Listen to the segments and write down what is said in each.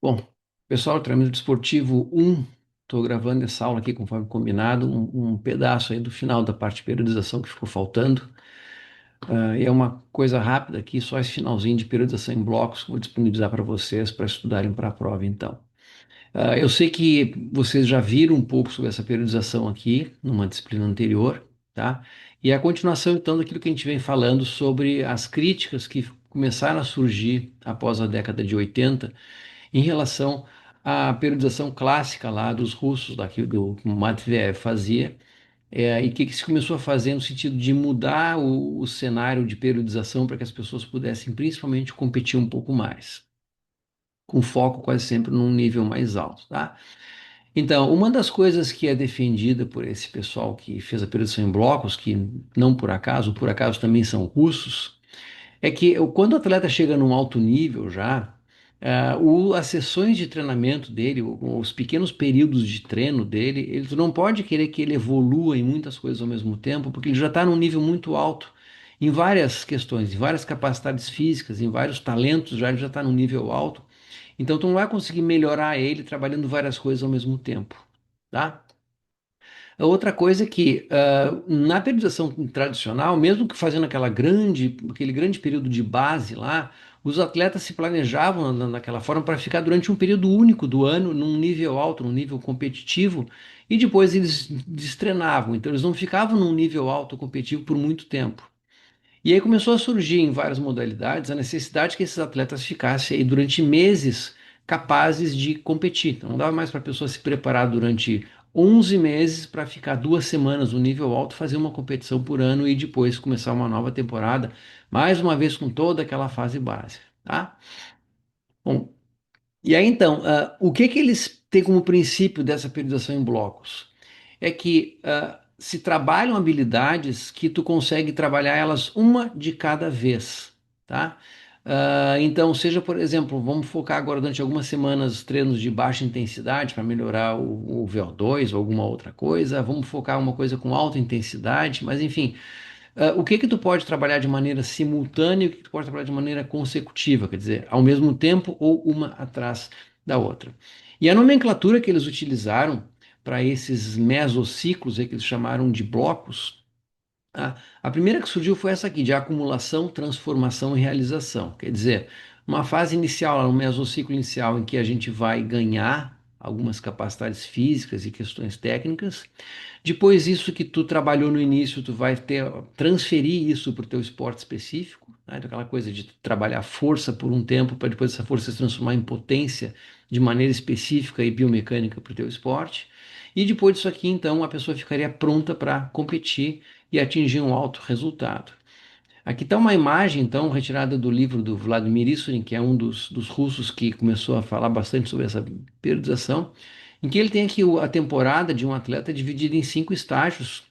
Bom, pessoal, treinamento desportivo 1, estou gravando essa aula aqui conforme combinado, um pedaço aí do final da parte de periodização que ficou faltando. E é uma coisa rápida aqui, só esse finalzinho de periodização em blocos que eu vou disponibilizar para vocês para estudarem para a prova, então. Eu sei que vocês já viram um pouco sobre essa periodização aqui, numa disciplina anterior, tá? E a continuação, então, daquilo que a gente vem falando sobre as críticas que começaram a surgir após a década de 80 em relação à periodização clássica lá dos russos, daquilo que o Matveev fazia, e o que, que se começou a fazer no sentido de mudar o cenário de periodização para que as pessoas pudessem principalmente competir um pouco mais, com foco quase sempre num nível mais alto, tá? Então, uma das coisas que é defendida por esse pessoal que fez a periodização em blocos, que não por acaso também são russos, é que quando o atleta chega num alto nível já, as sessões de treinamento dele, os pequenos períodos de treino dele, ele tu não pode querer que ele evolua em muitas coisas ao mesmo tempo, porque ele já está num nível muito alto em várias questões, em várias capacidades físicas, em vários talentos, já ele já está num nível alto. Então tu não vai conseguir melhorar ele trabalhando várias coisas ao mesmo tempo, tá? A outra coisa é que na periodização tradicional, mesmo que fazendo aquele grande período de base lá, os atletas se planejavam naquela forma para ficar durante um período único do ano, num nível alto, num nível competitivo, e depois eles destreinavam. Então eles não ficavam num nível alto competitivo por muito tempo. E aí começou a surgir em várias modalidades a necessidade que esses atletas ficassem aí durante meses capazes de competir. Então não dava mais para a pessoa se preparar durante 11 meses para ficar 2 semanas no nível alto, fazer uma competição por ano e depois começar uma nova temporada, mais uma vez com toda aquela fase base, tá? Bom, e aí então, o que que eles têm como princípio dessa periodização em blocos? É que se trabalham habilidades que tu consegue trabalhar elas uma de cada vez, tá? Então, seja por exemplo, vamos focar agora durante algumas semanas treinos de baixa intensidade para melhorar o VO2 ou alguma outra coisa, vamos focar uma coisa com alta intensidade, mas enfim, o que que tu pode trabalhar de maneira simultânea e o que que tu pode trabalhar de maneira consecutiva, quer dizer, ao mesmo tempo ou uma atrás da outra. E a nomenclatura que eles utilizaram para esses mesociclos, que eles chamaram de blocos, a primeira que surgiu foi essa aqui, de acumulação, transformação e realização. Quer dizer, uma fase inicial, um mesociclo inicial, em que a gente vai ganhar algumas capacidades físicas e questões técnicas. Depois, isso que tu trabalhou no início, tu vai transferir isso para o teu esporte específico, né? Então, aquela coisa de trabalhar força por um tempo para depois essa força se transformar em potência de maneira específica e biomecânica para o teu esporte. E depois disso aqui, então, a pessoa ficaria pronta para competir e atingir um alto resultado. Aqui está uma imagem, então, retirada do livro do Vladimir Issurin, que é um dos russos que começou a falar bastante sobre essa periodização, em que ele tem aqui a temporada de um atleta dividida em 5 estágios,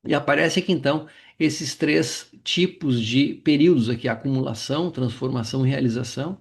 e aparece aqui, então, esses 3 tipos de períodos aqui, acumulação, transformação e realização,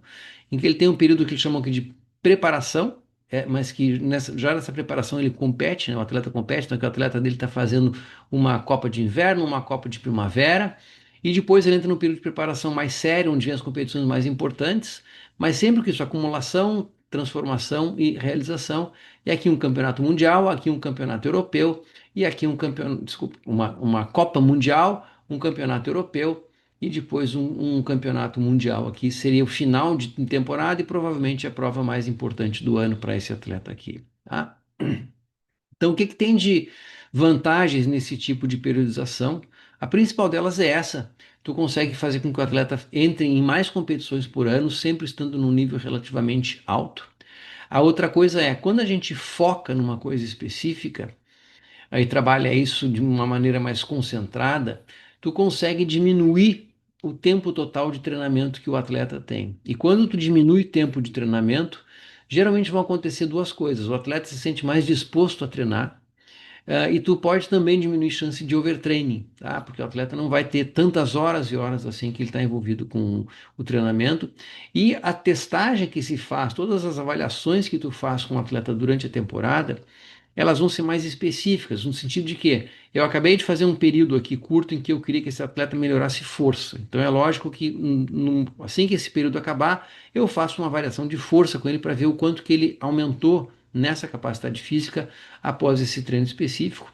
em que ele tem um período que eles chamam aqui de preparação, mas que já nessa preparação ele compete, né, o atleta compete, então que o atleta dele está fazendo uma Copa de Inverno, uma Copa de Primavera, e depois ele entra no período de preparação mais sério, onde vem as competições mais importantes, mas sempre com isso, acumulação, transformação e realização. E aqui um campeonato mundial, aqui um campeonato europeu, e aqui um campeonato, desculpa, uma Copa Mundial, um campeonato europeu e depois um campeonato mundial aqui. Seria o final de temporada e provavelmente a prova mais importante do ano para esse atleta aqui, tá? Então, o que que tem de vantagens nesse tipo de periodização? A principal delas é essa. Tu consegue fazer com que o atleta entre em mais competições por ano, sempre estando num nível relativamente alto. A outra coisa é, quando a gente foca numa coisa específica, aí trabalha isso de uma maneira mais concentrada, tu consegue diminuir o tempo total de treinamento que o atleta tem. E quando tu diminui o tempo de treinamento, geralmente vão acontecer 2 coisas. O atleta se sente mais disposto a treinar, e tu pode também diminuir a chance de overtraining, tá? Porque o atleta não vai ter tantas horas e horas assim que ele está envolvido com o treinamento. E a testagem que se faz, todas as avaliações que tu faz com o atleta durante a temporada, elas vão ser mais específicas, no sentido de que eu acabei de fazer um período aqui curto em que eu queria que esse atleta melhorasse força. Então é lógico que assim que esse período acabar, eu faço uma avaliação de força com ele para ver o quanto que ele aumentou nessa capacidade física após esse treino específico.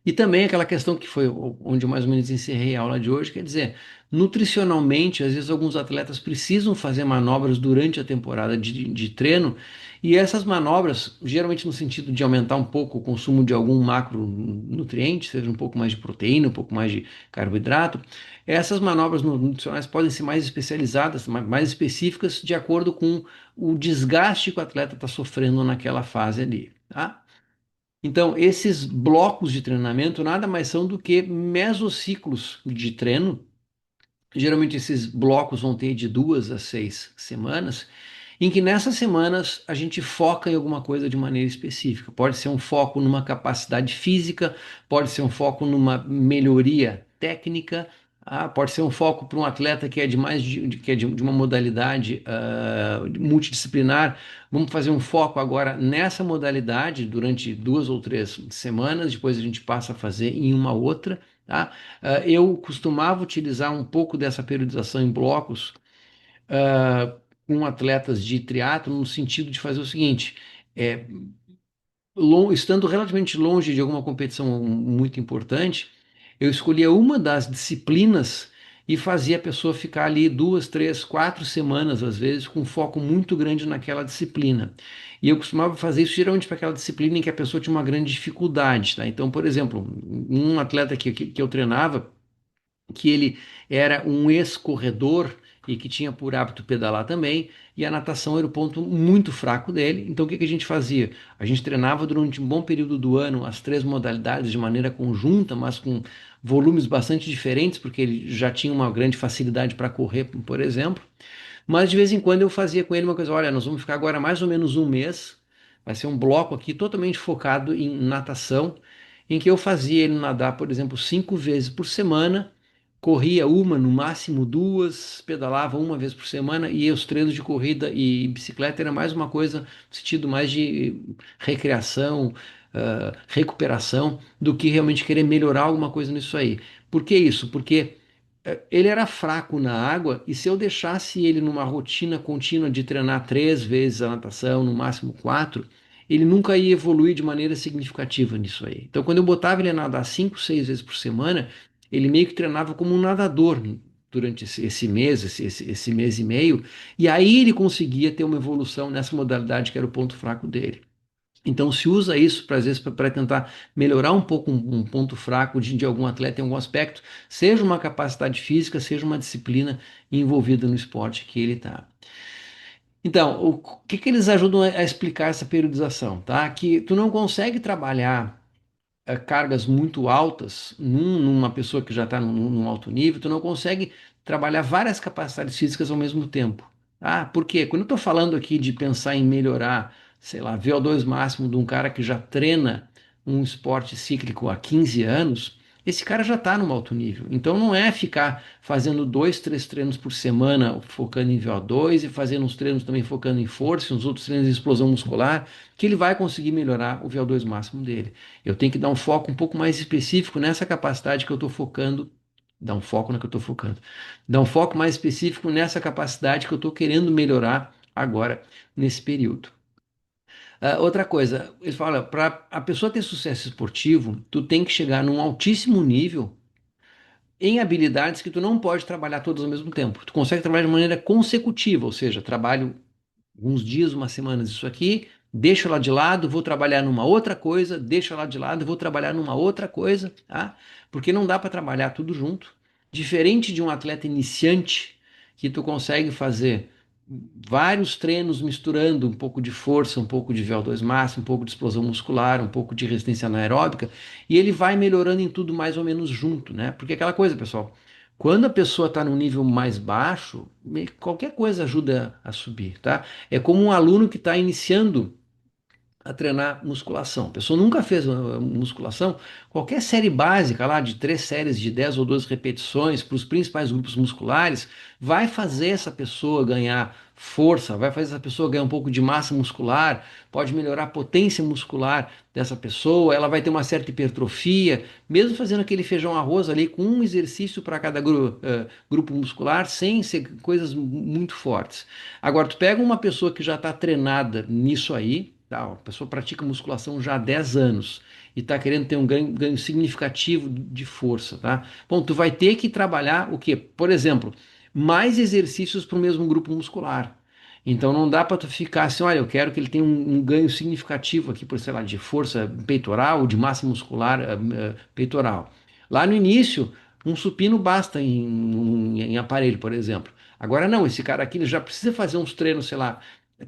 E também aquela questão que foi onde eu mais ou menos encerrei a aula de hoje, quer dizer, nutricionalmente, às vezes alguns atletas precisam fazer manobras durante a temporada de treino, e essas manobras, geralmente no sentido de aumentar um pouco o consumo de algum macronutriente, seja um pouco mais de proteína, um pouco mais de carboidrato, essas manobras nutricionais podem ser mais especializadas, mais específicas, de acordo com o desgaste que o atleta está sofrendo naquela fase ali, tá? Então, esses blocos de treinamento nada mais são do que mesociclos de treino. Geralmente, esses blocos vão ter de 2 a 6 semanas, em que nessas semanas a gente foca em alguma coisa de maneira específica. Pode ser um foco numa capacidade física, pode ser um foco numa melhoria técnica, pode ser um foco para um atleta que é de mais que é de uma modalidade multidisciplinar. Vamos fazer um foco agora nessa modalidade durante 2 ou 3 semanas, depois a gente passa a fazer em uma outra. Tá? Eu costumava utilizar um pouco dessa periodização em blocos ah, com atletas de triatlo no sentido de fazer o seguinte: é, estando relativamente longe de alguma competição muito importante, eu escolhia uma das disciplinas e fazia a pessoa ficar ali 2, 3, 4 semanas, às vezes, com um foco muito grande naquela disciplina. E eu costumava fazer isso geralmente para aquela disciplina em que a pessoa tinha uma grande dificuldade, tá? Então, por exemplo, um atleta que eu treinava, que ele era um ex-corredor e que tinha por hábito pedalar também, e a natação era o ponto muito fraco dele. Então, o que que a gente fazia? A gente treinava durante um bom período do ano as três modalidades de maneira conjunta, mas com volumes bastante diferentes, porque ele já tinha uma grande facilidade para correr, por exemplo. Mas de vez em quando eu fazia com ele uma coisa: olha, nós vamos ficar agora mais ou menos um mês, vai ser um bloco aqui totalmente focado em natação, em que eu fazia ele nadar, por exemplo, 5 vezes por semana, corria uma, no máximo duas, pedalava uma vez por semana, e os treinos de corrida e bicicleta era mais uma coisa no sentido mais de recreação, recuperação, do que realmente querer melhorar alguma coisa nisso aí. Por que isso? Porque ele era fraco na água, e se eu deixasse ele numa rotina contínua de treinar 3 vezes a natação, no máximo quatro, ele nunca ia evoluir de maneira significativa nisso aí. Então, quando eu botava ele a nadar 5, 6 vezes por semana, ele meio que treinava como um nadador durante esse mês, esse mês e meio, e aí ele conseguia ter uma evolução nessa modalidade que era o ponto fraco dele. Então se usa isso para às vezes para tentar melhorar um pouco um ponto fraco de algum atleta em algum aspecto, seja uma capacidade física, seja uma disciplina envolvida no esporte que ele está. Então, o que que eles ajudam a explicar essa periodização, tá? Que tu não consegue trabalhar cargas muito altas numa pessoa que já está num alto nível, tu não consegue trabalhar várias capacidades físicas ao mesmo tempo. Por quê? Quando eu estou falando aqui de pensar em melhorar, sei lá, VO2 máximo de um cara que já treina um esporte cíclico há 15 anos, esse cara já está num alto nível. Então não é ficar fazendo 2, 3 treinos por semana focando em VO2 e fazendo uns treinos também focando em força, uns outros treinos em explosão muscular, que ele vai conseguir melhorar o VO2 máximo dele. Eu tenho que dar um foco um pouco mais específico nessa capacidade que eu estou focando, dar um foco na que eu estou focando, dar um foco mais específico nessa capacidade que eu estou querendo melhorar agora nesse período. Outra coisa, eles falam, para a pessoa ter sucesso esportivo, tu tem que chegar num altíssimo nível em habilidades que tu não pode trabalhar todas ao mesmo tempo. Tu consegue trabalhar de maneira consecutiva, ou seja, trabalho alguns dias, umas semanas isso aqui, deixo lá de lado, vou trabalhar numa outra coisa, deixo lá de lado, vou trabalhar numa outra coisa, tá? Porque não dá para trabalhar tudo junto. Diferente de um atleta iniciante, que tu consegue fazer vários treinos misturando um pouco de força, um pouco de VO2 máximo, um pouco de explosão muscular, um pouco de resistência anaeróbica, e ele vai melhorando em tudo mais ou menos junto, né? Porque aquela coisa, pessoal, quando a pessoa está num nível mais baixo, qualquer coisa ajuda a subir, tá? É como um aluno que está iniciando a treinar musculação. A pessoa nunca fez musculação, qualquer série básica lá de 3 séries de 10 ou 12 repetições para os principais grupos musculares vai fazer essa pessoa ganhar força, vai fazer essa pessoa ganhar um pouco de massa muscular, pode melhorar a potência muscular dessa pessoa, ela vai ter uma certa hipertrofia, mesmo fazendo aquele feijão arroz ali com um exercício para cada grupo muscular, sem ser coisas muito fortes. Agora, tu pega uma pessoa que já está treinada nisso aí, tá? A pessoa pratica musculação já há 10 anos e está querendo ter um ganho significativo de força, tá? Bom, tu vai ter que trabalhar o quê? Por exemplo, mais exercícios para o mesmo grupo muscular. Então não dá para tu ficar assim, olha, eu quero que ele tenha um ganho significativo aqui, por sei lá, de força peitoral, de massa muscular peitoral. Lá no início, um supino basta em aparelho, por exemplo. Agora não, esse cara aqui ele já precisa fazer uns treinos, sei lá,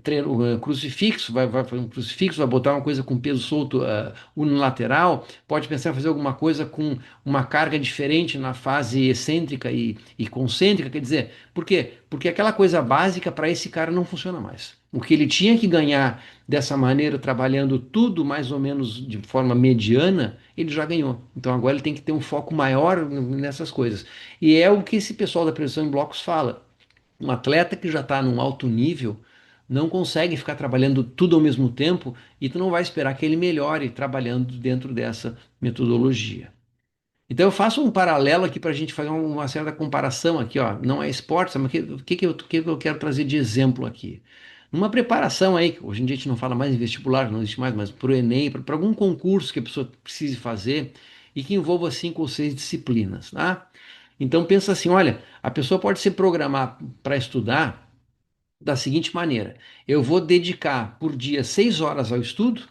treino crucifixo, vai fazer um crucifixo, vai botar uma coisa com peso solto unilateral, pode pensar em fazer alguma coisa com uma carga diferente na fase excêntrica e concêntrica, quer dizer, por quê? Porque aquela coisa básica para esse cara não funciona mais. O que ele tinha que ganhar dessa maneira, trabalhando tudo mais ou menos de forma mediana, ele já ganhou. Então agora ele tem que ter um foco maior nessas coisas. E é o que esse pessoal da precisão em blocos fala. Um atleta que já está num alto nível não consegue ficar trabalhando tudo ao mesmo tempo e tu não vai esperar que ele melhore trabalhando dentro dessa metodologia. Então eu faço um paralelo aqui para a gente fazer uma certa comparação aqui, ó. Não é esporte, mas o que eu quero trazer de exemplo aqui? Numa preparação aí, que hoje em dia a gente não fala mais em vestibular, não existe mais, mas para o Enem, para algum concurso que a pessoa precise fazer e que envolva 5 ou 6 disciplinas, tá? Então pensa assim, olha, a pessoa pode se programar para estudar da seguinte maneira: eu vou dedicar por dia 6 horas ao estudo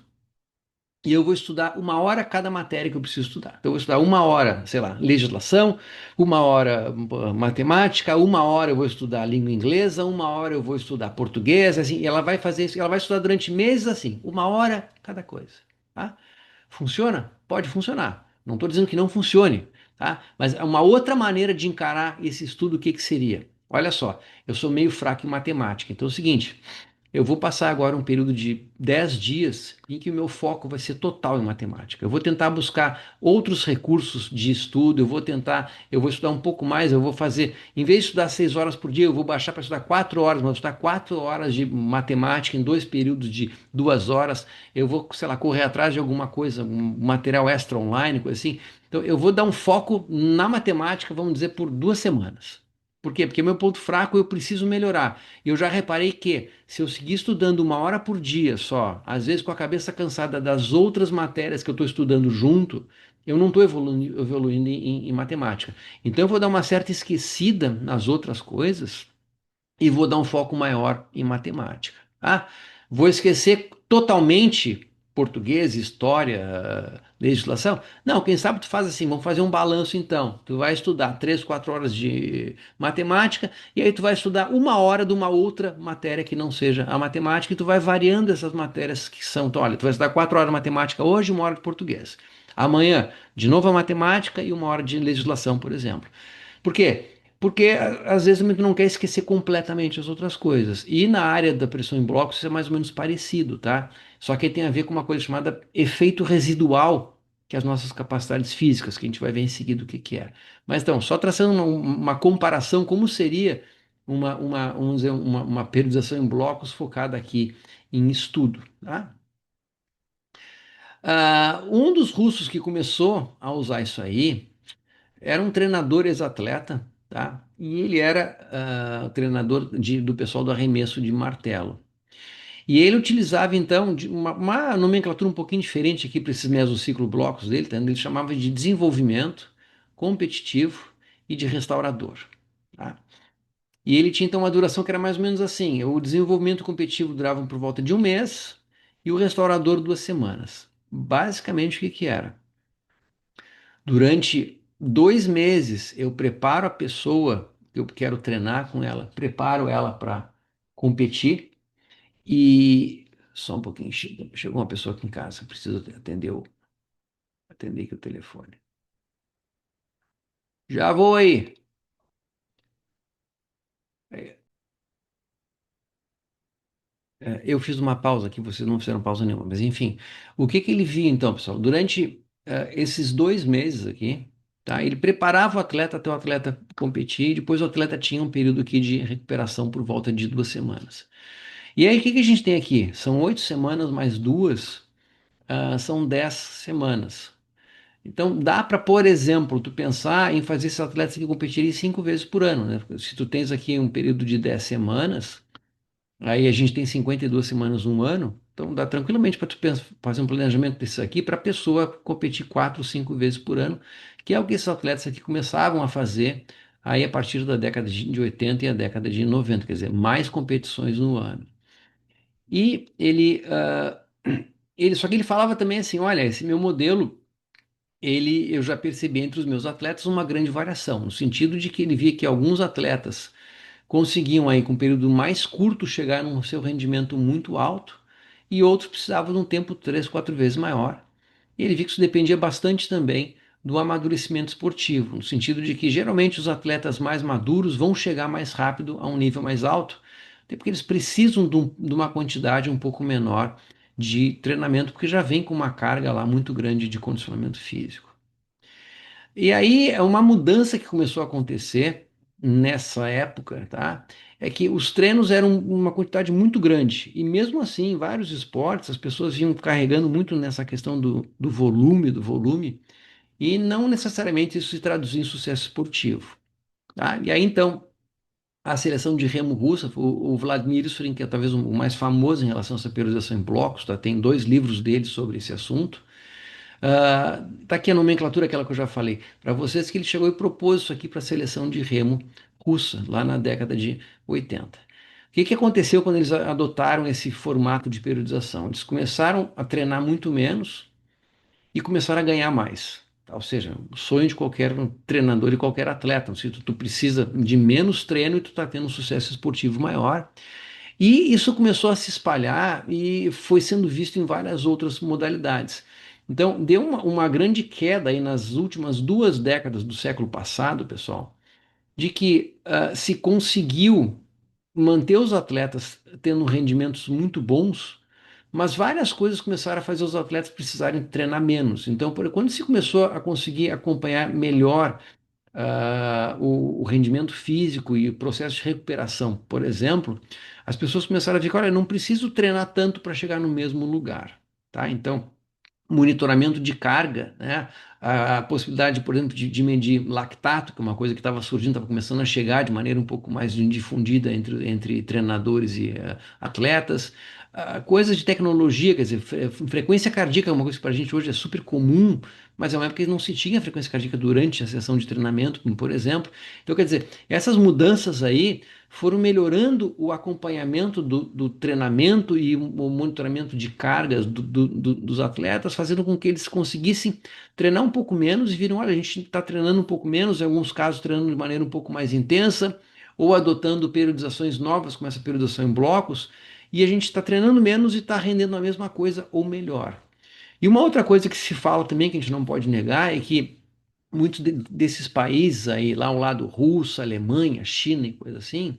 e eu vou estudar 1 hora cada matéria que eu preciso estudar. Então, eu vou estudar 1 hora, sei lá, legislação, 1 hora matemática, 1 hora eu vou estudar língua inglesa, 1 hora eu vou estudar português, assim, e ela vai fazer isso, ela vai estudar durante meses assim, 1 hora cada coisa, tá? Funciona? Pode funcionar. Não estou dizendo que não funcione, tá? Mas é uma outra maneira de encarar esse estudo, o que que seria? Olha só, eu sou meio fraco em matemática, então é o seguinte. Eu vou passar agora um período de 10 dias em que o meu foco vai ser total em matemática. Eu vou tentar buscar outros recursos de estudo, eu vou estudar um pouco mais, eu vou fazer, em vez de estudar 6 horas por dia, eu vou baixar para estudar 4 horas, mas vou estudar 4 horas de matemática em 2 períodos de 2 horas. Eu vou, sei lá, correr atrás de alguma coisa, um material extra online, coisa assim. Então, eu vou dar um foco na matemática, vamos dizer, por 2 semanas. Por quê? Porque meu ponto fraco eu preciso melhorar. Eu já reparei que se eu seguir estudando 1 hora por dia só, às vezes com a cabeça cansada das outras matérias que eu estou estudando junto, eu não estou evoluindo em matemática. Então eu vou dar uma certa esquecida nas outras coisas e vou dar um foco maior em matemática, tá? Vou esquecer totalmente português, história, legislação? Não, quem sabe tu faz assim, vamos fazer um balanço então. Tu vai estudar 3, 4 horas de matemática e aí tu vai estudar 1 hora de uma outra matéria que não seja a matemática e tu vai variando essas matérias que são. Então, olha, tu vai estudar 4 horas de matemática hoje, 1 hora de português. Amanhã, de novo a matemática e 1 hora de legislação, por exemplo. Por quê? Porque às vezes a gente não quer esquecer completamente as outras coisas. E na área da pressão em blocos isso é mais ou menos parecido, tá? Só que tem a ver com uma coisa chamada efeito residual, que é as nossas capacidades físicas, que a gente vai ver em seguida o que que é. Mas então, só traçando uma comparação, como seria vamos dizer, uma periodização em blocos focada aqui em estudo, tá? Um dos russos que começou a usar isso aí era um treinador ex-atleta, tá? E ele era treinador do pessoal do arremesso de martelo. E ele utilizava então uma nomenclatura um pouquinho diferente aqui para esses mesociclo blocos dele, tá? Ele chamava de desenvolvimento, competitivo e de restaurador, tá? E ele tinha então uma duração que era mais ou menos assim: o desenvolvimento competitivo durava por volta de um mês e o restaurador 2 semanas. Basicamente o que que era? Durante 2 meses, eu preparo a pessoa que eu quero treinar com ela, preparo ela para competir e só um pouquinho, chegou uma pessoa aqui em casa, preciso atender aqui o telefone. Já vou aí. É, Eu fiz uma pausa aqui, vocês não fizeram pausa nenhuma, mas enfim, o que que ele via então, pessoal? Durante esses 2 meses aqui, tá? Ele preparava o atleta até o atleta competir, e depois o atleta tinha um período aqui de recuperação por volta de 2 semanas. E aí, o que que a gente tem aqui? São 8 semanas mais duas, são 10 semanas. Então, dá para, por exemplo, tu pensar em fazer esses atletas que competirem 5 vezes por ano, né? Se tu tens aqui um período de 10 semanas, aí a gente tem 52 semanas um ano, então dá tranquilamente para tu fazer um planejamento desse aqui para a pessoa competir 4, 5 vezes por ano, que é o que esses atletas aqui começavam a fazer aí a partir da década de 80 e a década de 90, quer dizer, mais competições no ano. E só que ele falava também assim, olha, esse meu modelo eu já percebi entre os meus atletas uma grande variação, no sentido de que ele via que alguns atletas conseguiam aí com um período mais curto chegar no seu rendimento muito alto e outros precisavam de um tempo 3, 4 vezes maior. E ele viu que isso dependia bastante também do amadurecimento esportivo, no sentido de que geralmente os atletas mais maduros vão chegar mais rápido a um nível mais alto, até porque eles precisam de uma quantidade um pouco menor de treinamento, porque já vem com uma carga lá muito grande de condicionamento físico. E aí, uma mudança que começou a acontecer nessa época, tá? É que os treinos eram uma quantidade muito grande. E mesmo assim, em vários esportes, as pessoas iam carregando muito nessa questão do volume, e não necessariamente isso se traduzia em sucesso esportivo, tá? E aí, então, a seleção de remo russa, o Vladimir Isfrin, que é talvez o mais famoso em relação a essa periodização em blocos, tá? Tem 2 livros dele sobre esse assunto. Tá aqui a nomenclatura, aquela que eu já falei para vocês, que ele chegou e propôs isso aqui para a seleção de remo russa, lá na década de 80. O que que aconteceu quando eles adotaram esse formato de periodização? Eles começaram a treinar muito menos e começaram a ganhar mais. Tá? Ou seja, o sonho de qualquer treinador e qualquer atleta. Se tu precisa de menos treino e tu está tendo um sucesso esportivo maior. E isso começou a se espalhar e foi sendo visto em várias outras modalidades. Então, deu uma grande queda aí nas últimas 2 décadas do século passado, pessoal, de que se conseguiu manter os atletas tendo rendimentos muito bons, mas várias coisas começaram a fazer os atletas precisarem treinar menos. Então, quando se começou a conseguir acompanhar melhor o rendimento físico e o processo de recuperação, por exemplo, as pessoas começaram a ver que, olha, não preciso treinar tanto para chegar no mesmo lugar, tá? Então, monitoramento de carga, né? A possibilidade, por exemplo, de medir lactato, que é uma coisa que estava surgindo, estava começando a chegar de maneira um pouco mais difundida entre treinadores e atletas. Coisas de tecnologia, quer dizer, frequência cardíaca é uma coisa que para a gente hoje é super comum, mas é uma época que não se tinha frequência cardíaca durante a sessão de treinamento, como por exemplo. Então, quer dizer, essas mudanças aí foram melhorando o acompanhamento do treinamento e o monitoramento de cargas dos atletas, fazendo com que eles conseguissem treinar um pouco menos e viram, olha, a gente está treinando um pouco menos, em alguns casos treinando de maneira um pouco mais intensa, ou adotando periodizações novas, como essa periodização em blocos, e a gente está treinando menos e está rendendo a mesma coisa ou melhor. E uma outra coisa que se fala também, que a gente não pode negar, é que muitos desses países aí, lá ao lado, Rússia, Alemanha, China e coisa assim,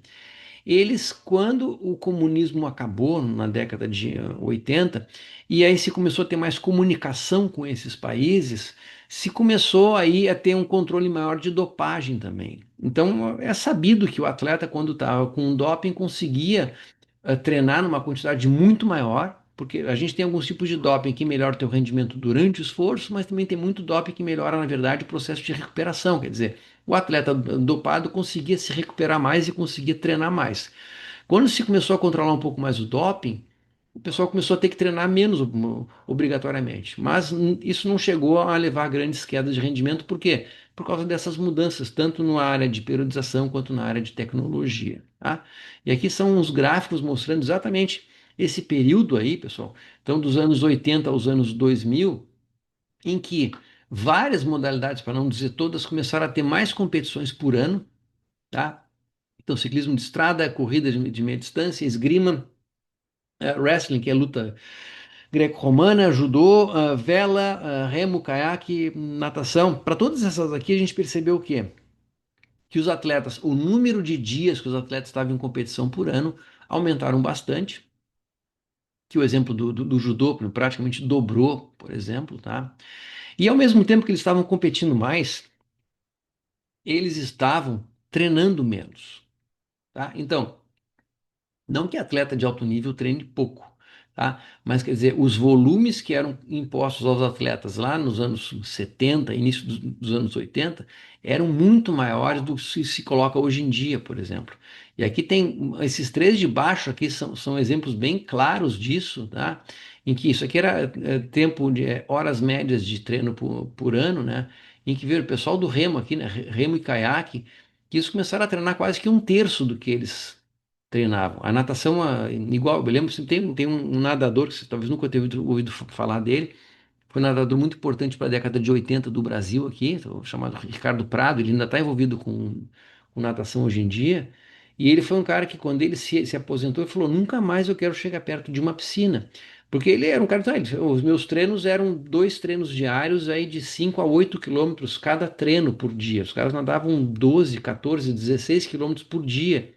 eles, quando o comunismo acabou na década de 80, e aí se começou a ter mais comunicação com esses países, se começou aí a ter um controle maior de dopagem também. Então, é sabido que o atleta, quando estava com doping, conseguia treinar numa quantidade muito maior, porque a gente tem alguns tipos de doping que melhoram o teu rendimento durante o esforço, mas também tem muito doping que melhora, na verdade, o processo de recuperação. Quer dizer, o atleta dopado conseguia se recuperar mais e conseguia treinar mais. Quando se começou a controlar um pouco mais o doping, o pessoal começou a ter que treinar menos obrigatoriamente. Mas isso não chegou a levar a grandes quedas de rendimento, por quê? Por causa dessas mudanças, tanto na área de periodização quanto na área de tecnologia. Tá? E aqui são uns gráficos mostrando exatamente esse período aí, pessoal. Então, dos anos 80 aos anos 2000, em que várias modalidades, para não dizer todas, começaram a ter mais competições por ano, tá? Então, ciclismo de estrada, corrida de meia distância, esgrima, wrestling, que é luta greco-romana, judô, vela, remo, caiaque, natação. Para todas essas aqui, a gente percebeu o quê? Que os atletas, o número de dias que os atletas estavam em competição por ano aumentaram bastante. que o exemplo do judô praticamente dobrou, por exemplo, tá? E ao mesmo tempo que eles estavam competindo mais, eles estavam treinando menos, tá? Então, não que atleta de alto nível treine pouco, tá? Mas quer dizer, os volumes que eram impostos aos atletas lá nos anos 70, início dos anos 80, eram muito maiores do que se coloca hoje em dia, por exemplo. E aqui tem esses três de baixo aqui são exemplos bem claros disso, tá? Em que isso aqui era tempo de horas médias de treino por ano, né? Em que veio o pessoal do remo aqui, né? Remo e caiaque, que eles começaram a treinar quase que um terço do que eles treinavam. A natação, igual, eu lembro, tem um nadador que você talvez nunca tenha ouvido falar dele, foi um nadador muito importante para a década de 80 do Brasil aqui, chamado Ricardo Prado, ele ainda está envolvido com natação hoje em dia, e ele foi um cara que quando ele se aposentou, ele falou, nunca mais eu quero chegar perto de uma piscina, porque ele era um cara, os meus treinos eram 2 treinos diários aí de 5 a 8 quilômetros cada treino por dia, os caras nadavam 12, 14, 16 quilômetros por dia,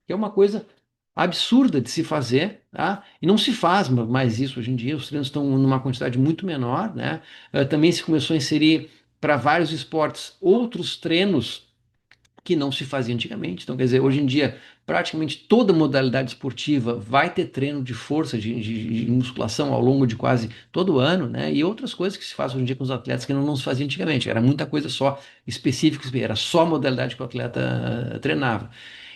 que é uma coisa absurda de se fazer, tá? E não se faz mais isso hoje em dia, os treinos estão numa quantidade muito menor, né? Também se começou a inserir para vários esportes outros treinos que não se fazia antigamente. Então, quer dizer, hoje em dia, praticamente toda modalidade esportiva vai ter treino de força, de musculação ao longo de quase todo ano, né? E outras coisas que se fazem hoje em dia com os atletas que não se fazia antigamente. Era muita coisa só específica, era só a modalidade que o atleta treinava.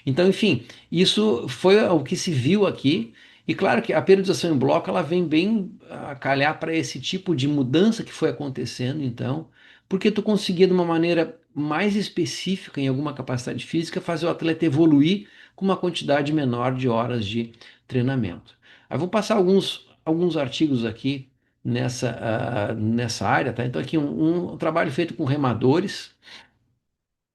Então, enfim, isso foi o que se viu aqui. E claro que a periodização em bloco ela vem bem a calhar para esse tipo de mudança que foi acontecendo, então, porque tu conseguia de uma maneira mais específica em alguma capacidade física fazer o atleta evoluir com uma quantidade menor de horas de treinamento. Aí vou passar alguns artigos aqui nessa área, tá? Então aqui um trabalho feito com remadores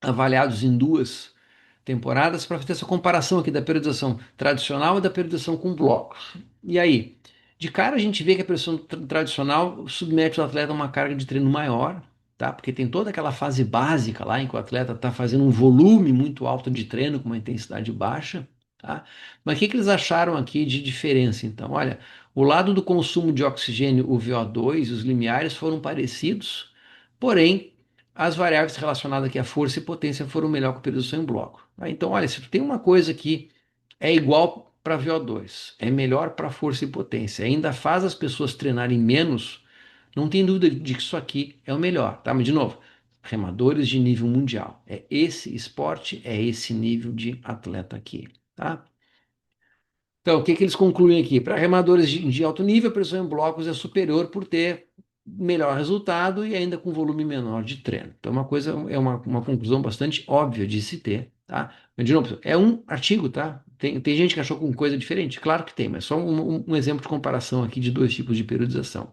avaliados em 2 temporadas para fazer essa comparação aqui da periodização tradicional e da periodização com blocos. E aí, de cara a gente vê que a periodização tradicional submete o atleta a uma carga de treino maior, tá? Porque tem toda aquela fase básica lá em que o atleta está fazendo um volume muito alto de treino com uma intensidade baixa, tá? Mas o que eles acharam aqui de diferença, então? Olha, o lado do consumo de oxigênio, o VO2 e os limiares foram parecidos, porém as variáveis relacionadas aqui à força e potência foram melhor que a periodização em bloco. Tá? Então, olha, se tu tem uma coisa que é igual para VO2, é melhor para força e potência, ainda faz as pessoas treinarem menos, não tem dúvida de que isso aqui é o melhor, tá? Mas, de novo, remadores de nível mundial. É esse esporte, é esse nível de atleta aqui, tá? Então, o que eles concluem aqui? Para remadores de alto nível, a pressão em blocos é superior por ter melhor resultado e ainda com volume menor de treino. Então, uma conclusão bastante óbvia de se ter, tá? Mas, de novo, é um artigo, tá? Tem gente que achou com coisa diferente? Claro que tem, mas só um exemplo de comparação aqui de 2 tipos de periodização.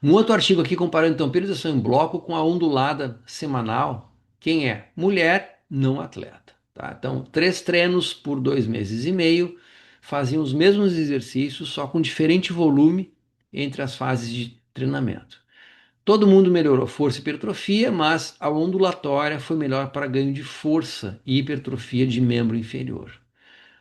Um outro artigo aqui comparando então periodização em bloco com a ondulada semanal. Quem é? Mulher não atleta. Tá? Então, 3 treinos por 2 meses e meio, faziam os mesmos exercícios, só com diferente volume entre as fases de treinamento. Todo mundo melhorou força e hipertrofia, mas a ondulatória foi melhor para ganho de força e hipertrofia de membro inferior.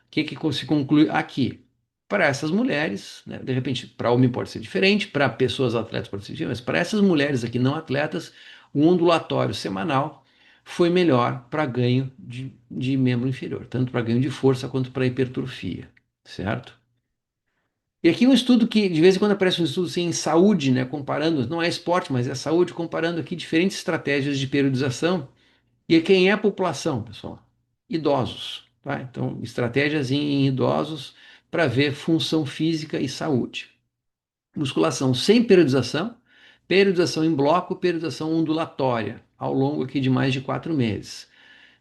O que se conclui aqui? Para essas mulheres, né, de repente, para homem pode ser diferente, para pessoas atletas pode ser diferente, mas para essas mulheres aqui não atletas, o ondulatório semanal foi melhor para ganho de membro inferior, tanto para ganho de força quanto para hipertrofia, certo? E aqui um estudo que, de vez em quando aparece um estudo assim, em saúde, né, comparando, não é esporte, mas é saúde, comparando aqui diferentes estratégias de periodização. E quem é a população, pessoal? Idosos, tá? Então, estratégias em idosos para ver função física e saúde. Musculação sem periodização, periodização em bloco, periodização ondulatória, ao longo aqui de mais de 4 meses.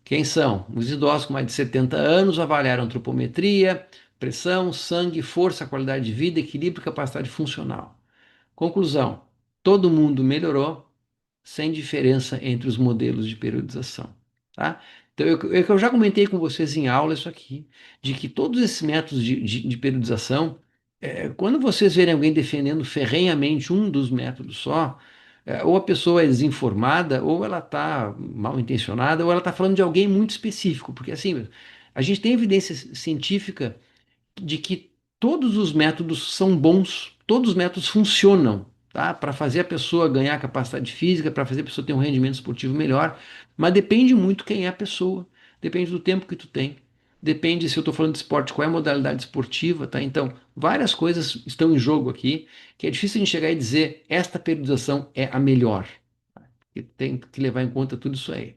Quem são? Os idosos com mais de 70 anos avaliaram antropometria, pressão, sangue, força, qualidade de vida, equilíbrio e capacidade funcional. Conclusão: todo mundo melhorou, sem diferença entre os modelos de periodização, tá? Então, eu já comentei com vocês em aula isso aqui, de que todos esses métodos de periodização, quando vocês verem alguém defendendo ferrenhamente um dos métodos só, ou a pessoa é desinformada, ou ela está mal intencionada, ou ela está falando de alguém muito específico, porque assim, a gente tem evidência científica de que todos os métodos são bons, todos os métodos funcionam, tá? Para fazer a pessoa ganhar capacidade física, para fazer a pessoa ter um rendimento esportivo melhor, mas depende muito quem é a pessoa, depende do tempo que tu tem, depende se eu estou falando de esporte, qual é a modalidade esportiva, tá? Então, várias coisas estão em jogo aqui, que é difícil a gente chegar e dizer esta periodização é a melhor. E tem que levar em conta tudo isso aí.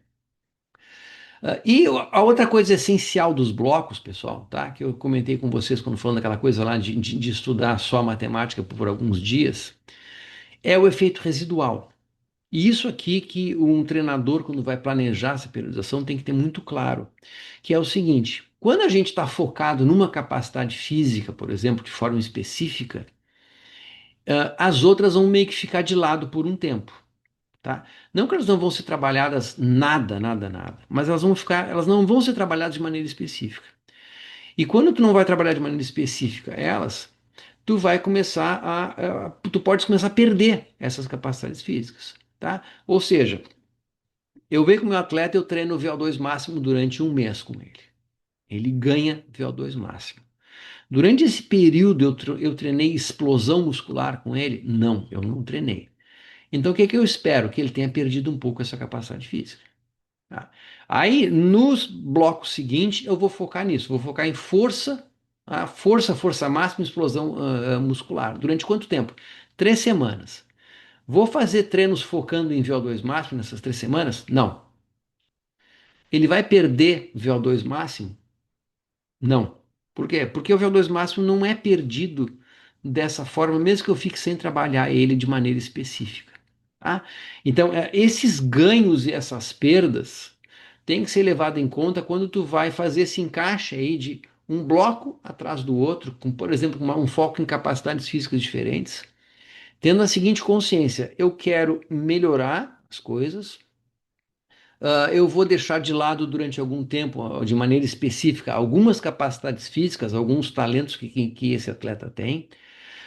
E a outra coisa essencial dos blocos, pessoal, tá? Que eu comentei com vocês quando falando daquela coisa lá de estudar só matemática por alguns dias, é o efeito residual. E isso aqui que um treinador, quando vai planejar essa periodização, tem que ter muito claro, que é o seguinte: quando a gente está focado numa capacidade física, por exemplo, de forma específica, as outras vão meio que ficar de lado por um tempo. Tá? Não que elas não vão ser trabalhadas nada, nada, nada, mas elas não vão ser trabalhadas de maneira específica. E quando tu não vai trabalhar de maneira específica elas, tu vai começar tu pode começar a perder essas capacidades físicas, tá? Ou seja, eu vejo com o meu atleta, eu treino o VO2 máximo durante um mês com ele. Ele ganha VO2 máximo. Durante esse período eu treinei explosão muscular com ele? Não, eu não treinei. Então o que que eu espero? Que ele tenha perdido um pouco essa capacidade física. Tá? Aí, nos blocos seguintes, eu vou focar nisso. Vou focar em força, força máxima, explosão muscular. Durante quanto tempo? 3 semanas. Vou fazer treinos focando em VO2 máximo nessas 3 semanas? Não. Ele vai perder VO2 máximo? Não. Por quê? Porque o VO2 máximo não é perdido dessa forma, mesmo que eu fique sem trabalhar ele de maneira específica. Tá? Então, esses ganhos e essas perdas têm que ser levados em conta quando tu vai fazer esse encaixe aí de um bloco atrás do outro, com, por exemplo, um foco em capacidades físicas diferentes, tendo a seguinte consciência: eu quero melhorar as coisas, eu vou deixar de lado durante algum tempo, de maneira específica, algumas capacidades físicas, alguns talentos que esse atleta tem.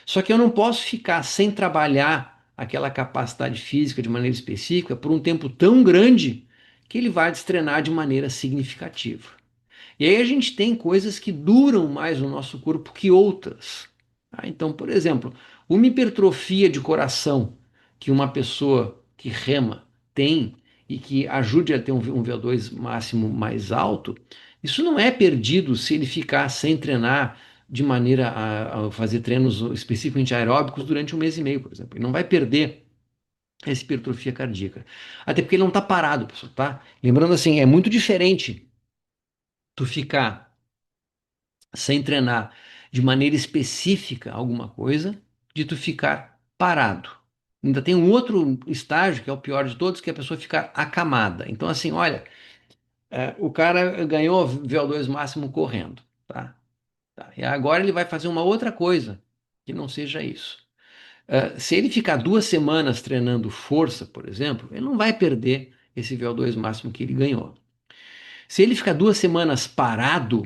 Só que eu não posso ficar sem trabalhar aquela capacidade física de maneira específica por um tempo tão grande que ele vai destrenar de maneira significativa. E aí a gente tem coisas que duram mais no nosso corpo que outras. Tá? Então, por exemplo, uma hipertrofia de coração que uma pessoa que rema tem e que ajude a ter um VO2 máximo mais alto, isso não é perdido se ele ficar sem treinar de maneira a fazer treinos especificamente aeróbicos durante um mês e meio, por exemplo. Ele não vai perder essa hipertrofia cardíaca. Até porque ele não está parado, pessoal, tá? Lembrando assim, é muito diferente tu ficar sem treinar de maneira específica alguma coisa, de tu ficar parado. Ainda tem um outro estágio, que é o pior de todos, que é a pessoa ficar acamada. Então, assim, olha, o cara ganhou VO2 máximo correndo, tá? Tá. E agora ele vai fazer uma outra coisa, que não seja isso. Se ele ficar 2 semanas treinando força, por exemplo, ele não vai perder esse VO2 máximo que ele ganhou. Se ele ficar 2 semanas parado,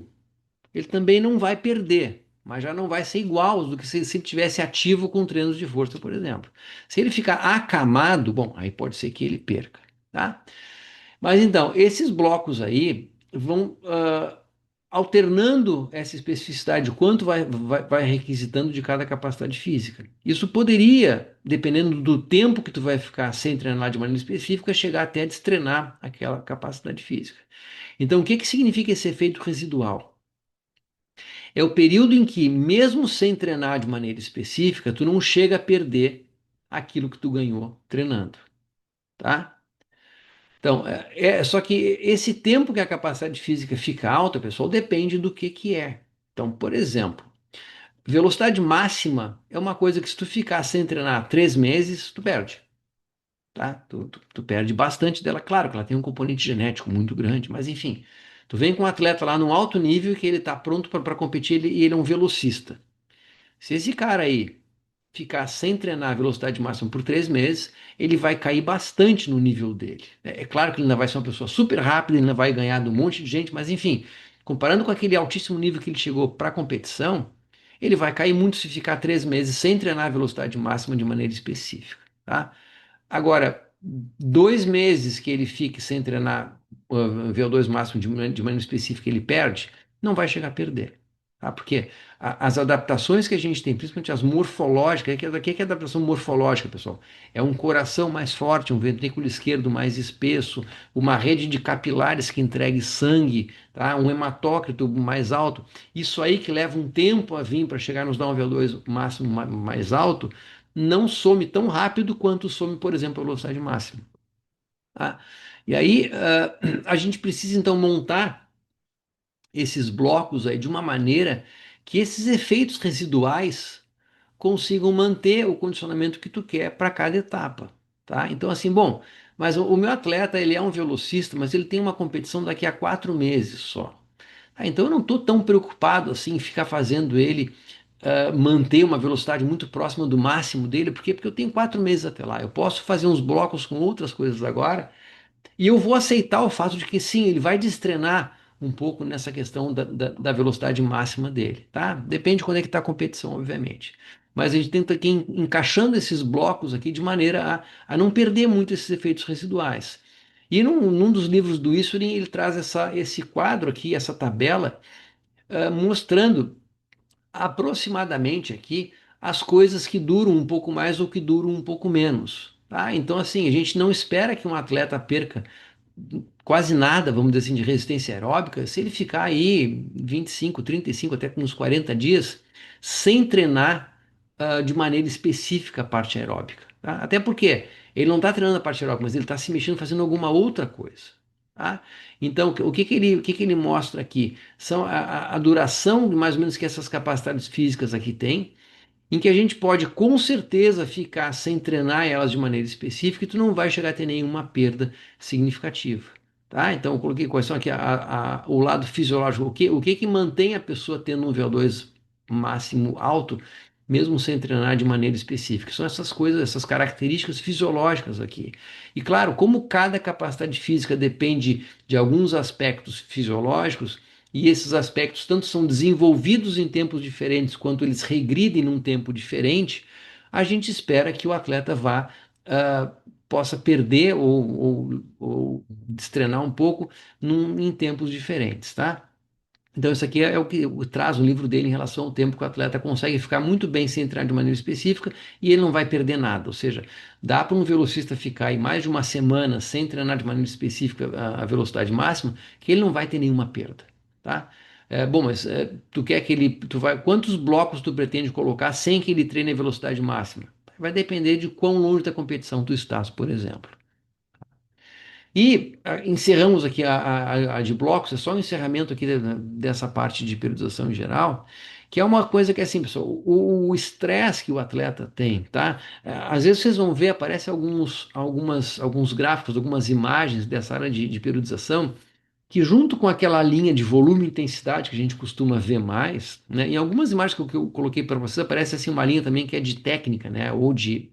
ele também não vai perder, mas já não vai ser igual do que se ele tivesse ativo com treinos de força, por exemplo. Se ele ficar acamado, bom, aí pode ser que ele perca, tá? Mas então, esses blocos aí vão alternando essa especificidade, de quanto vai requisitando de cada capacidade física. Isso poderia, dependendo do tempo que tu vai ficar sem treinar de maneira específica, chegar até a destrenar aquela capacidade física. Então, o que que significa esse efeito residual? É o período em que, mesmo sem treinar de maneira específica, tu não chega a perder aquilo que tu ganhou treinando, tá? Então, só que esse tempo que a capacidade física fica alta, pessoal, depende do que é. Então, por exemplo, velocidade máxima é uma coisa que se tu ficar sem treinar 3 meses, tu perde, tá? Tu perde bastante dela. Claro que ela tem um componente genético muito grande, mas enfim, tu vem com um atleta lá num alto nível que ele está pronto para competir e ele é um velocista. Se esse cara aí ficar sem treinar a velocidade máxima por 3 meses, ele vai cair bastante no nível dele. É claro que ele ainda vai ser uma pessoa super rápida, ele ainda vai ganhar de um monte de gente, mas enfim, comparando com aquele altíssimo nível que ele chegou para a competição, ele vai cair muito se ficar 3 meses sem treinar a velocidade máxima de maneira específica, tá? Agora, 2 meses que ele fique sem treinar VO2 máximo de maneira específica, ele perde, não vai chegar a perder. tá? Porque as adaptações que a gente tem, principalmente as morfológicas, que é adaptação morfológica, pessoal? É um coração mais forte, um ventrículo esquerdo mais espesso, uma rede de capilares que entregue sangue, tá? Um hematócrito mais alto. Isso aí que leva um tempo a vir para chegar nos dar um VO2 máximo mais alto, não some tão rápido quanto some, por exemplo, a velocidade máxima. Tá? E aí, a gente precisa então montar esses blocos aí de uma maneira que esses efeitos residuais consigam manter o condicionamento que tu quer para cada etapa, tá? Então assim, bom, mas o meu atleta ele é um velocista, mas ele tem uma competição daqui a 4 meses só. Ah, então eu não estou tão preocupado assim em ficar fazendo ele manter uma velocidade muito próxima do máximo dele, por quê? Porque eu tenho 4 meses até lá. Eu posso fazer uns blocos com outras coisas agora e eu vou aceitar o fato de que sim, ele vai destrenar um pouco nessa questão da velocidade máxima dele, tá? Depende de quando é que está a competição, obviamente. Mas a gente tenta aqui encaixando esses blocos aqui de maneira a não perder muito esses efeitos residuais. E num dos livros do Issurin, ele traz esse quadro aqui, essa tabela, mostrando aproximadamente aqui as coisas que duram um pouco mais ou que duram um pouco menos. Tá? Então, assim, a gente não espera que um atleta perca quase nada, vamos dizer assim, de resistência aeróbica, se ele ficar aí 25, 35, até uns 40 dias, sem treinar de maneira específica a parte aeróbica. Tá? Até porque ele não está treinando a parte aeróbica, mas ele está se mexendo fazendo alguma outra coisa. Tá? Então, o que que ele mostra aqui? São a duração, mais ou menos, que essas capacidades físicas aqui têm, em que a gente pode com certeza ficar sem treinar elas de maneira específica e tu não vai chegar a ter nenhuma perda significativa. Tá? Então, eu coloquei quais são aqui o lado fisiológico, o que que mantém a pessoa tendo um VO2 máximo alto, mesmo sem treinar de maneira específica. São essas coisas, essas características fisiológicas aqui. E claro, como cada capacidade física depende de alguns aspectos fisiológicos, e esses aspectos tanto são desenvolvidos em tempos diferentes quanto eles regridem num tempo diferente, a gente espera que o atleta vá ah, possa perder ou destrenar um pouco em tempos diferentes, tá? Então, isso aqui é o que traz o livro dele em relação ao tempo que o atleta consegue ficar muito bem sem treinar de maneira específica e ele não vai perder nada. Ou seja, dá para um velocista ficar aí mais de uma semana sem treinar de maneira específica a velocidade máxima, que ele não vai ter nenhuma perda, tá? Bom, mas tu quer que ele, quantos blocos tu pretende colocar sem que ele treine a velocidade máxima? Vai depender de quão longe da competição tu estás, por exemplo. E encerramos aqui a de blocos, é só o encerramento aqui dessa parte de periodização em geral, que é uma coisa que é assim, pessoal, o estresse que o atleta tem, tá? Às vezes vocês vão ver, aparece alguns gráficos, algumas imagens dessa área de periodização, que junto com aquela linha de volume e intensidade que a gente costuma ver mais, né? Em algumas imagens que eu coloquei para vocês, aparece assim uma linha também que é de técnica, né? Ou de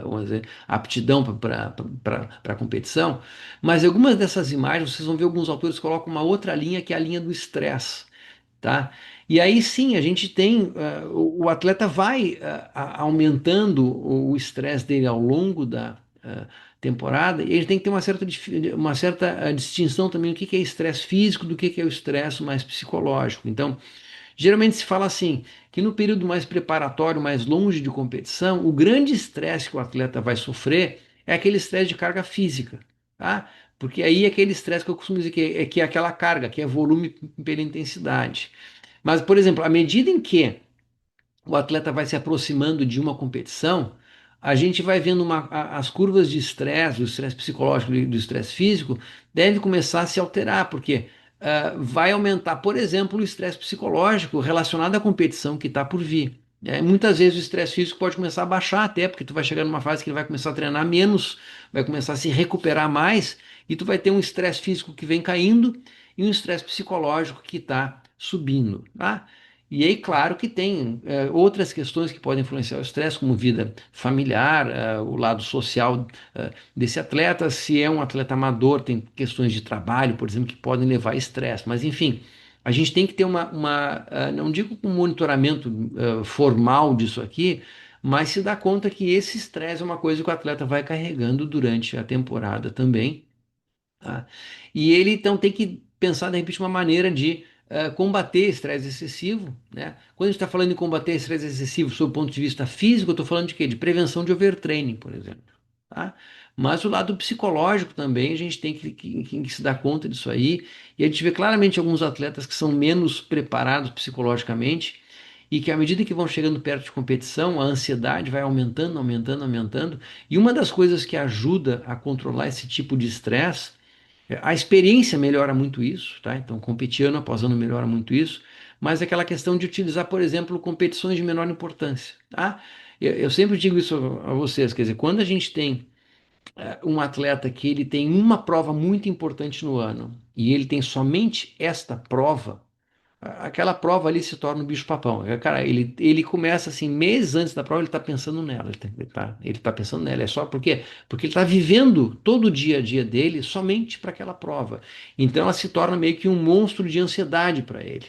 vamos dizer, aptidão para competição, mas algumas dessas imagens vocês vão ver alguns autores colocam uma outra linha que é a linha do estresse, tá? E aí sim a gente tem o atleta vai aumentando o estresse dele ao longo da temporada e ele tem que ter uma certa distinção também do que é estresse físico do que é o estresse mais psicológico. Então geralmente se fala assim, que no período mais preparatório, mais longe de competição, o grande estresse que o atleta vai sofrer é aquele estresse de carga física, tá? Porque aí é aquele estresse que eu costumo dizer que é aquela carga, que é volume pela intensidade. Mas, por exemplo, à medida em que o atleta vai se aproximando de uma competição, a gente vai vendo as curvas de estresse, do estresse psicológico e do estresse físico, deve começar a se alterar, porque vai aumentar, por exemplo, o estresse psicológico relacionado à competição que está por vir. Muitas vezes o estresse físico pode começar a baixar até, porque tu vai chegar numa fase que ele vai começar a treinar menos, vai começar a se recuperar mais, e tu vai ter um estresse físico que vem caindo e um estresse psicológico que está subindo, tá? E aí, claro que tem outras questões que podem influenciar o estresse, como vida familiar, o lado social desse atleta. Se é um atleta amador, tem questões de trabalho, por exemplo, que podem levar a estresse. Mas, enfim, a gente tem que ter não digo um monitoramento formal disso aqui, mas se dá conta que esse estresse é uma coisa que o atleta vai carregando durante a temporada também, tá? E ele então tem que pensar, de repente, uma maneira de combater estresse excessivo, né? Quando a gente está falando em combater estresse excessivo sob o ponto de vista físico, eu estou falando de quê? De prevenção de overtraining, por exemplo, tá? Mas o lado psicológico também, a gente tem que se dar conta disso aí, e a gente vê claramente alguns atletas que são menos preparados psicologicamente, e que à medida que vão chegando perto de competição, a ansiedade vai aumentando, aumentando, aumentando, e uma das coisas que ajuda a controlar esse tipo de estresse, a experiência melhora muito isso, tá? Então, competir ano após ano melhora muito isso, mas aquela questão de utilizar, por exemplo, competições de menor importância, tá? Eu sempre digo isso a vocês, quer dizer, quando a gente tem um atleta que ele tem uma prova muito importante no ano e ele tem somente esta prova, aquela prova ali se torna um bicho-papão. Cara, ele começa assim, meses antes da prova, ele está pensando nela. Ele tá pensando nela. É só por quê? Porque ele está vivendo todo o dia a dia dele somente para aquela prova. Então ela se torna meio que um monstro de ansiedade para ele.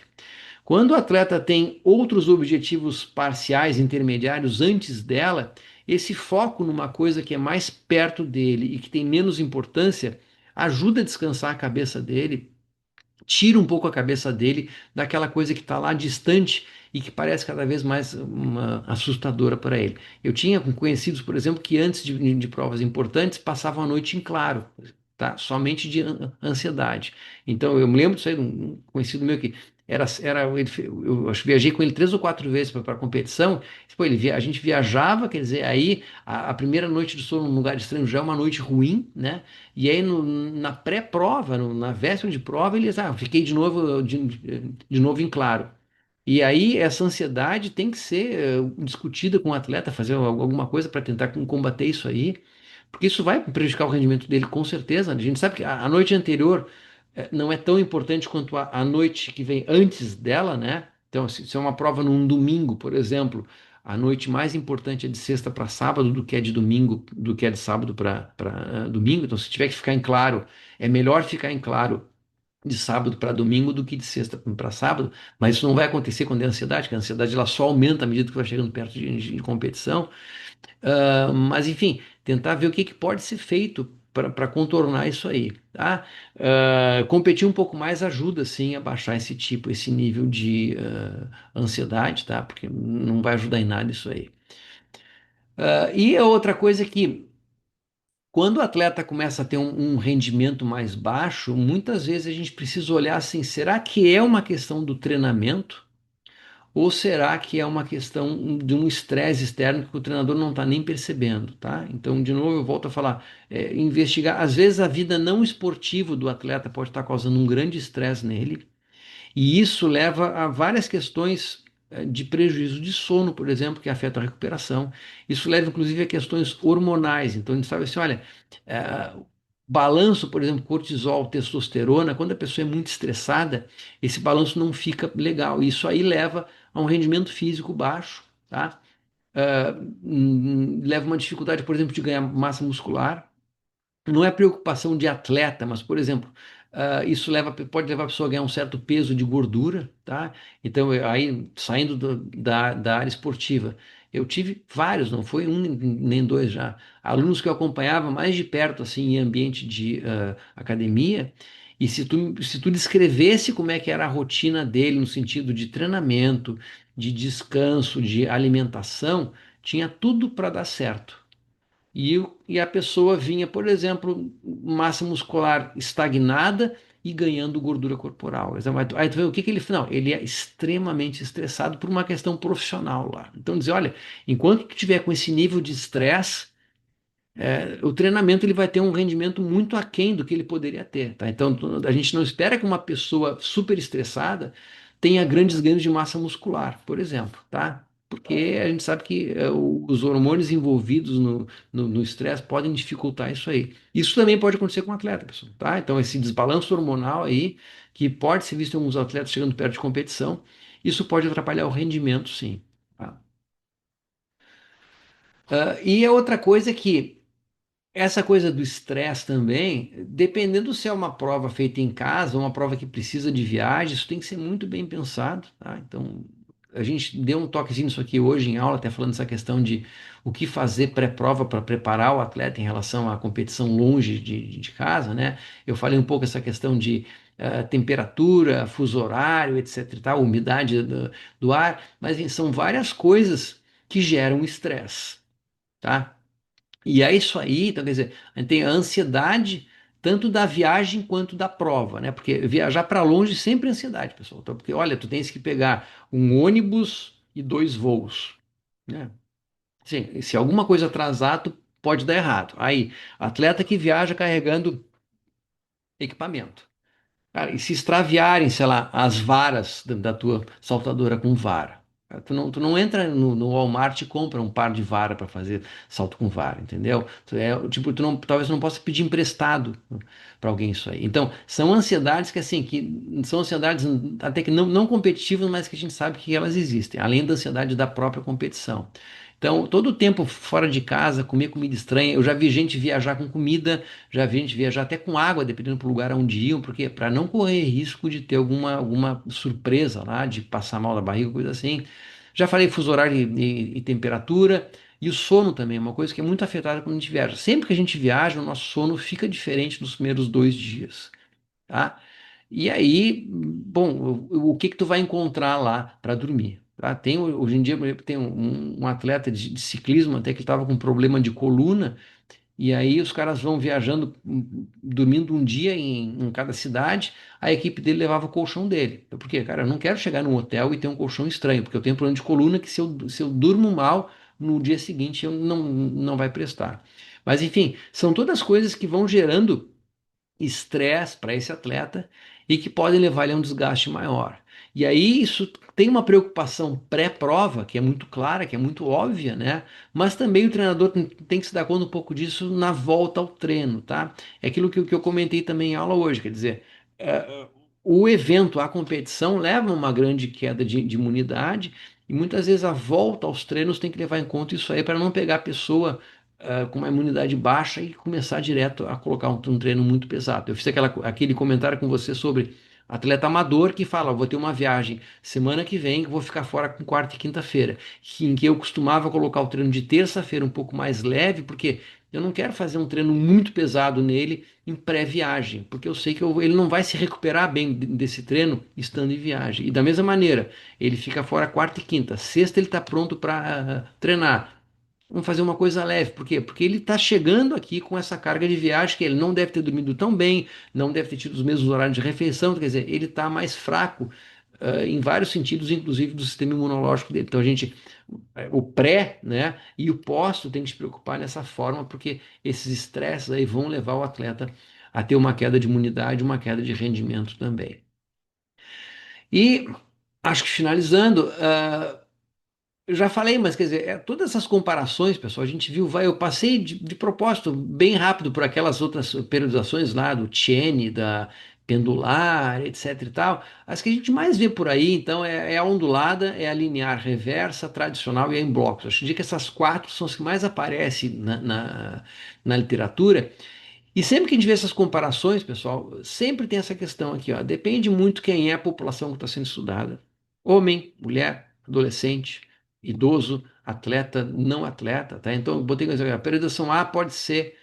Quando o atleta tem outros objetivos parciais, intermediários antes dela, esse foco numa coisa que é mais perto dele e que tem menos importância ajuda a descansar a cabeça dele, tira um pouco a cabeça dele daquela coisa que está lá distante e que parece cada vez mais assustadora para ele. Eu tinha conhecidos, por exemplo, que antes de provas importantes passavam a noite em claro, tá? Somente de ansiedade. Então eu me lembro disso aí de um conhecido meu que eu acho que viajei com ele 3 ou 4 vezes para a competição. Pô, a gente viajava, quer dizer, aí a primeira noite de sono num lugar estranho já é uma noite ruim, né? E aí na pré-prova, na véspera de prova, fiquei de novo em claro. E aí essa ansiedade tem que ser discutida com o atleta, fazer alguma coisa para tentar combater isso aí, porque isso vai prejudicar o rendimento dele com certeza. A gente sabe que a noite anterior não é tão importante quanto a noite que vem antes dela, né? Então, se é uma prova num domingo, por exemplo, a noite mais importante é de sexta para sábado do que é de domingo, do que é de sábado para domingo. Então, se tiver que ficar em claro, é melhor ficar em claro de sábado para domingo do que de sexta para sábado, mas isso não vai acontecer quando é ansiedade, porque a ansiedade ela só aumenta à medida que vai chegando perto de competição. Mas enfim, tentar ver o que pode ser feito para contornar isso aí, tá? Competir um pouco mais ajuda sim a baixar esse nível de ansiedade, tá? Porque não vai ajudar em nada isso aí. E a outra coisa é que quando o atleta começa a ter um rendimento mais baixo, muitas vezes a gente precisa olhar assim, será que é uma questão do treinamento? Ou será que é uma questão de um estresse externo que o treinador não está nem percebendo, tá? Então, de novo, eu volto a falar, investigar. Às vezes a vida não esportiva do atleta pode estar causando um grande estresse nele, e isso leva a várias questões de prejuízo de sono, por exemplo, que afeta a recuperação. Isso leva, inclusive, a questões hormonais. Então, a gente sabe assim, olha, balanço, por exemplo, cortisol, testosterona, quando a pessoa é muito estressada, esse balanço não fica legal. Isso aí leva a um rendimento físico baixo, tá? Leva uma dificuldade, por exemplo, de ganhar massa muscular. Não é preocupação de atleta, mas, por exemplo, isso pode levar a pessoa a ganhar um certo peso de gordura, tá? Então, aí, saindo da área esportiva, eu tive vários, não foi um nem dois já, alunos que eu acompanhava mais de perto, assim, em ambiente de academia, e se tu descrevesse como é que era a rotina dele, no sentido de treinamento, de descanso, de alimentação, tinha tudo para dar certo. E a pessoa vinha, por exemplo, massa muscular estagnada e ganhando gordura corporal. Aí tu vê o que ele fez? Não, ele é extremamente estressado por uma questão profissional lá. Então, dizer, olha, enquanto tu tiver com esse nível de estresse, o treinamento ele vai ter um rendimento muito aquém do que ele poderia ter, tá? Então, a gente não espera que uma pessoa super estressada tenha grandes ganhos de massa muscular, por exemplo, tá? Porque a gente sabe que os hormônios envolvidos no estresse podem dificultar isso aí. Isso também pode acontecer com o atleta, pessoal, tá? Então, esse desbalanço hormonal aí, que pode ser visto em alguns atletas chegando perto de competição, isso pode atrapalhar o rendimento, sim, tá? E a outra coisa é que essa coisa do estresse também, dependendo se é uma prova feita em casa, ou uma prova que precisa de viagem, isso tem que ser muito bem pensado, tá? Então, a gente deu um toquezinho nisso aqui hoje em aula, até falando dessa questão de o que fazer pré-prova para preparar o atleta em relação à competição longe de casa, né? Eu falei um pouco essa questão de temperatura, fuso horário, etc e tal, umidade do ar, mas são várias coisas que geram estresse, tá? E é isso aí, então quer dizer, a gente tem a ansiedade tanto da viagem quanto da prova, né? Porque viajar para longe sempre é ansiedade, pessoal. Então, porque olha, tu tens que pegar um ônibus e dois voos, né? Sim, se alguma coisa atrasar, tu pode dar errado. Aí, atleta que viaja carregando equipamento. Cara, e se extraviarem, sei lá, as varas da tua saltadora com vara? Cara, tu não entra no Walmart e compra um par de vara para fazer salto com vara, entendeu? Tipo, talvez tu não possa pedir emprestado para alguém isso aí. Então, são ansiedades que, assim, que são ansiedades até que não competitivas, mas que a gente sabe que elas existem, além da ansiedade da própria competição. Então, todo o tempo fora de casa, comer comida estranha. Eu já vi gente viajar com comida, já vi gente viajar até com água, dependendo do lugar onde iam, porque para não correr risco de ter alguma surpresa lá, de passar mal da barriga, coisa assim. Já falei fuso horário e temperatura. E o sono também é uma coisa que é muito afetada quando a gente viaja. Sempre que a gente viaja, o nosso sono fica diferente nos primeiros 2 dias, tá? E aí, bom, o que que tu vai encontrar lá para dormir? Tá? Hoje em dia tem um atleta de ciclismo até que estava com problema de coluna e aí os caras vão viajando, dormindo um dia em cada cidade, a equipe dele levava o colchão dele. Por quê? Cara, eu não quero chegar num hotel e ter um colchão estranho, porque eu tenho problema de coluna que se eu durmo mal, no dia seguinte eu não vai prestar. Mas enfim, são todas coisas que vão gerando estresse para esse atleta e que podem levar ele a um desgaste maior. E aí isso tem uma preocupação pré-prova, que é muito clara, que é muito óbvia, né? Mas também o treinador tem que se dar conta um pouco disso na volta ao treino, tá? É aquilo que eu comentei também em aula hoje, quer dizer, o evento, a competição leva a uma grande queda de imunidade e muitas vezes a volta aos treinos tem que levar em conta isso aí para não pegar a pessoa com uma imunidade baixa e começar direto a colocar um treino muito pesado. Eu fiz aquele comentário com você sobre atleta amador que fala, vou ter uma viagem semana que vem, vou ficar fora com quarta e quinta-feira, em que eu costumava colocar o treino de terça-feira um pouco mais leve, porque eu não quero fazer um treino muito pesado nele em pré-viagem, porque eu sei que ele não vai se recuperar bem desse treino estando em viagem. E da mesma maneira, ele fica fora quarta e quinta. Sexta ele está pronto para treinar. Vamos fazer uma coisa leve. Por quê? Porque ele está chegando aqui com essa carga de viagem que ele não deve ter dormido tão bem, não deve ter tido os mesmos horários de refeição, quer dizer, ele está mais fraco, em vários sentidos, inclusive do sistema imunológico dele. Então a gente, o pré, né, e o pós, tu tem que se preocupar nessa forma, porque esses estresses aí vão levar o atleta a ter uma queda de imunidade, uma queda de rendimento também. E acho que finalizando, eu já falei, mas quer dizer, todas essas comparações, pessoal, a gente viu, eu passei de propósito bem rápido por aquelas outras periodizações lá do Tiene, da pendular, etc e tal. As que a gente mais vê por aí, então, é a ondulada, é a linear reversa, tradicional e a em blocos. Acho que essas quatro são as que mais aparecem na literatura. E sempre que a gente vê essas comparações, pessoal, sempre tem essa questão aqui, ó. Depende muito quem é a população que está sendo estudada. Homem, mulher, adolescente, idoso, atleta, não atleta, tá? Então, eu botei a periodização A pode ser,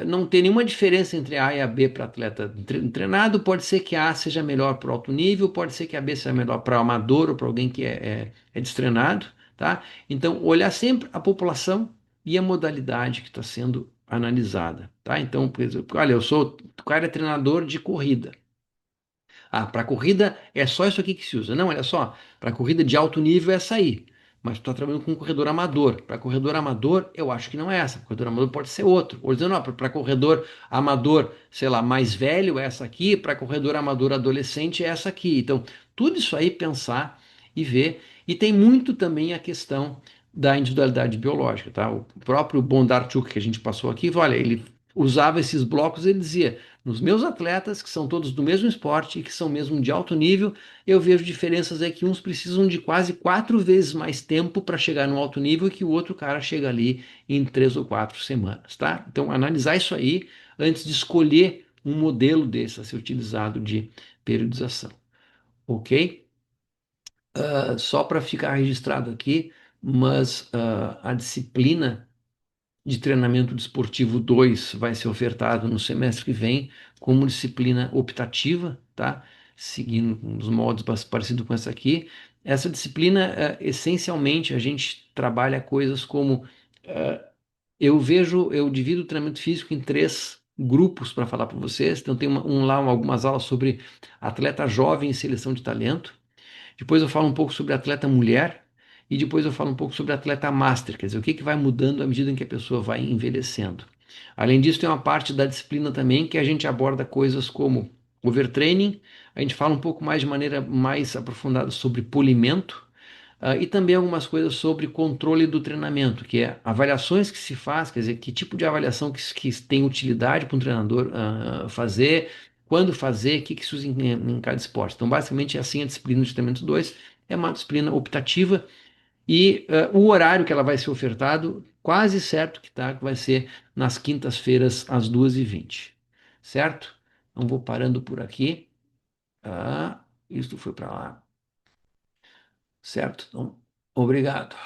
não tem nenhuma diferença entre a e a B para atleta treinado, pode ser que a A seja melhor para o alto nível, pode ser que a B seja melhor para o amador ou para alguém que é destreinado, tá? Então, olhar sempre a população e a modalidade que está sendo analisada, tá? Então, por exemplo, olha, o cara é treinador de corrida. Ah, para corrida é só isso aqui que se usa. Não, olha só, para corrida de alto nível é essa aí. Mas tu está trabalhando com um corredor amador. Para corredor amador, eu acho que não é essa. Corredor amador pode ser outro. Ou dizendo, para corredor amador, sei lá, mais velho é essa aqui, para corredor amador adolescente é essa aqui. Então, tudo isso aí pensar e ver. E tem muito também a questão da individualidade biológica, tá? O próprio Bondarchuk que a gente passou aqui, olha, ele usava esses blocos, ele dizia nos meus atletas, que são todos do mesmo esporte e que são mesmo de alto nível, eu vejo diferenças é que uns precisam de quase 4 vezes mais tempo para chegar no alto nível e que o outro cara chega ali em 3 ou 4 semanas, tá? Então, analisar isso aí antes de escolher um modelo desse a ser utilizado de periodização, ok? Só para ficar registrado aqui, mas a disciplina de treinamento desportivo 2 vai ser ofertado no semestre que vem como disciplina optativa, tá? Seguindo uns modos parecidos com essa aqui. Essa disciplina, essencialmente, a gente trabalha coisas como eu divido o treinamento físico em três grupos para falar para vocês. Então tem lá algumas aulas sobre atleta jovem e seleção de talento. Depois eu falo um pouco sobre atleta mulher e depois eu falo um pouco sobre atleta master, quer dizer, o que que vai mudando à medida em que a pessoa vai envelhecendo. Além disso, tem uma parte da disciplina também que a gente aborda coisas como overtraining, a gente fala um pouco mais de maneira mais aprofundada sobre polimento, e também algumas coisas sobre controle do treinamento, que é avaliações que se faz, quer dizer, que tipo de avaliação que tem utilidade para um treinador fazer, quando fazer, o que, que se usa em cada esporte. Então, basicamente, é assim a disciplina de treinamento 2 é uma disciplina optativa e o horário que ela vai ser ofertado, quase certo que tá, que vai ser nas quintas-feiras, às 2h20, certo? Então, vou parando por aqui. Isso foi para lá, certo? Então, obrigado.